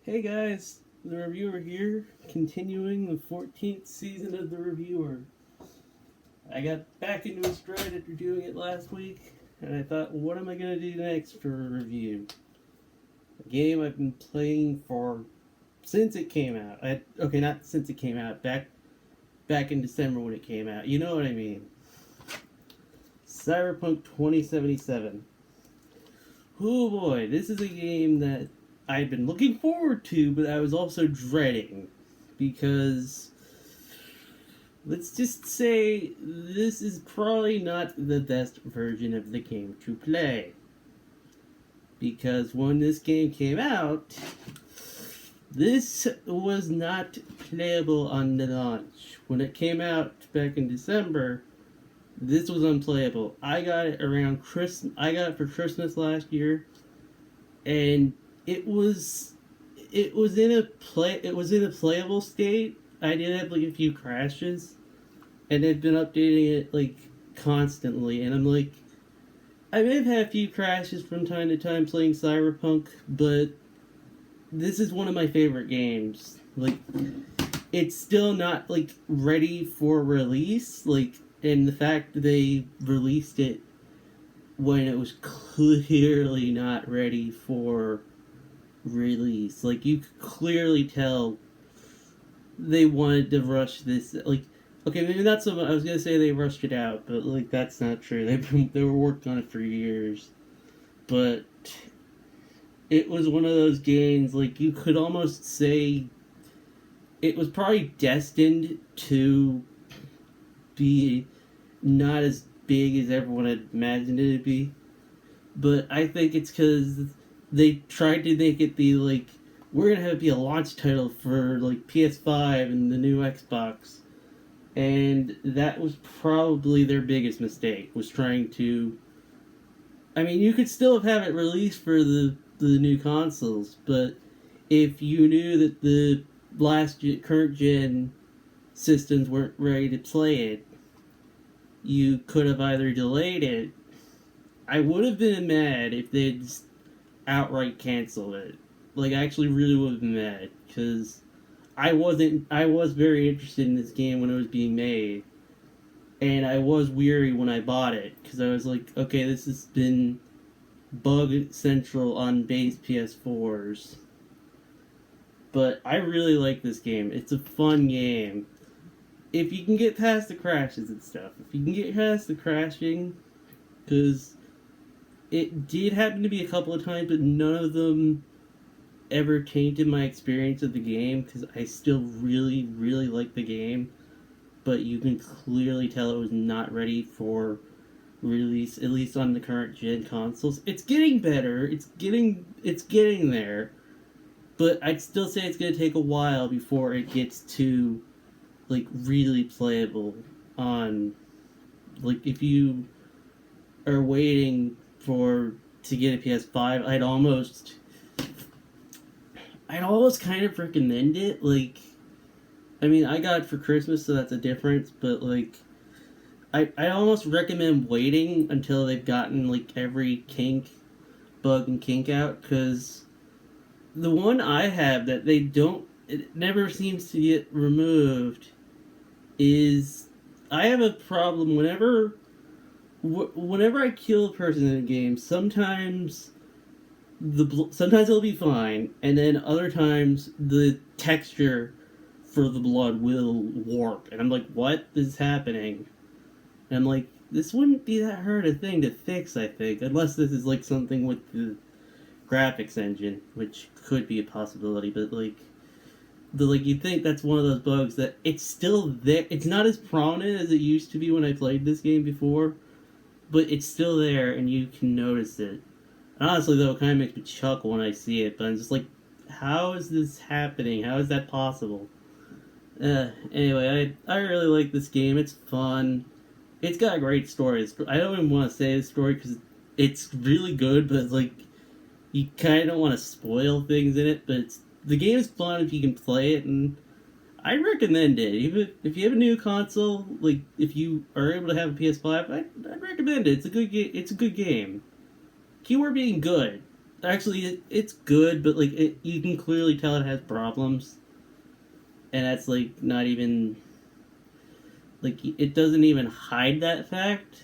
Hey guys, the reviewer here, continuing the 14th season of the reviewer. I got back into a stride after doing it last week, and I thought, what am I going to do next for a review? A game I've been playing for since it came out. Not since it came out, back in December when it came out. You know what I mean. Cyberpunk 2077. Oh boy, this is a game that I'd been looking forward to, but I was also dreading. Because, let's just say, this is probably not the best version of the game to play. Because when this game came out, this was not playable on the launch. When it came out back in December, this was unplayable. I got it around Christmas. I got it for Christmas last year, and it was in a playable state. I did have like a few crashes, and they've been updating it like constantly. And I'm like, I may have had a few crashes from time to time playing Cyberpunk, but this is one of my favorite games. Like, it's still not like ready for release. Like, and the fact that they released it when it was clearly not ready for release. Like, you could clearly tell they wanted to rush this. Like, okay, maybe not so much. I was gonna say they rushed it out, but like that's not true. They were working on it for years, but it was one of those games. Like, you could almost say it was probably destined to be not as big as everyone had imagined it to be. But I think it's because they tried to make it be like, we're gonna have it be a launch title for like PS5 and the new Xbox. And that was probably their biggest mistake, was trying to... I mean, you could still have it released for the new consoles, but if you knew that the current gen systems weren't ready to play it, you could have either delayed it. I would have been mad if they'd just outright canceled it. Like, I actually really would have been mad, because I was very interested in this game when it was being made, and I was weary when I bought it, because I was like, okay, this has been bug central on base PS4s. But I really like this game. It's a fun game. If you can get past the crashes and stuff, if you can get past the crashing, because it did happen to be a couple of times, but none of them ever tainted my experience of the game, because I still really, really like the game, but you can clearly tell it was not ready for release, at least on the current gen consoles. It's getting better, it's getting there, but I'd still say it's going to take a while before it gets to like really playable on, like, if you are waiting to get a PS5, I'd almost kind of recommend it. Like, I mean, I got it for Christmas, so that's a difference, but like, I almost recommend waiting until they've gotten like every bug and kink out, because the one I have that it never seems to get removed is, I have a problem whenever I kill a person in a game. Sometimes it'll be fine, and then other times the texture for the blood will warp, and I'm like, what is happening? And I'm like, this wouldn't be that hard a thing to fix, I think, unless this is like something with the graphics engine, which could be a possibility, but like, you'd think that's one of those bugs that it's still there. It's not as prominent as it used to be when I played this game before, but it's still there and you can notice it. And honestly, though, it kind of makes me chuckle when I see it, but I'm just like, how is this happening? How is that possible? Anyway, I really like this game. It's fun. It's got a great story. I don't even want to say the story because it's really good, but like, you kind of don't want to spoil things in it, but the game is fun if you can play it, and I recommend it. Even if you have a new console, like if you are able to have a PS5, I'd recommend it. It's a good game. It's a good game. Keyword being good. Actually, it's good, but like you can clearly tell it has problems, and that's like not even like it doesn't even hide that fact,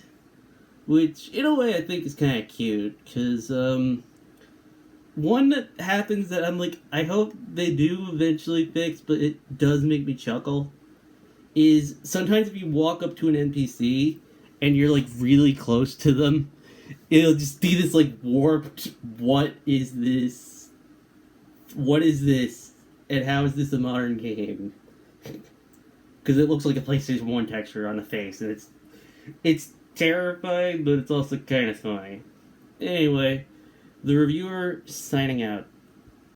which in a way I think is kind of cute because one that happens that I'm like I hope they do eventually fix, but it does make me chuckle. Is sometimes if you walk up to an NPC and you're like really close to them, it'll just be this like warped. What is this? What is this? And how is this a modern game? Because it looks like a PlayStation One texture on the face, and it's terrifying, but it's also kind of funny. Anyway, the reviewer signing out.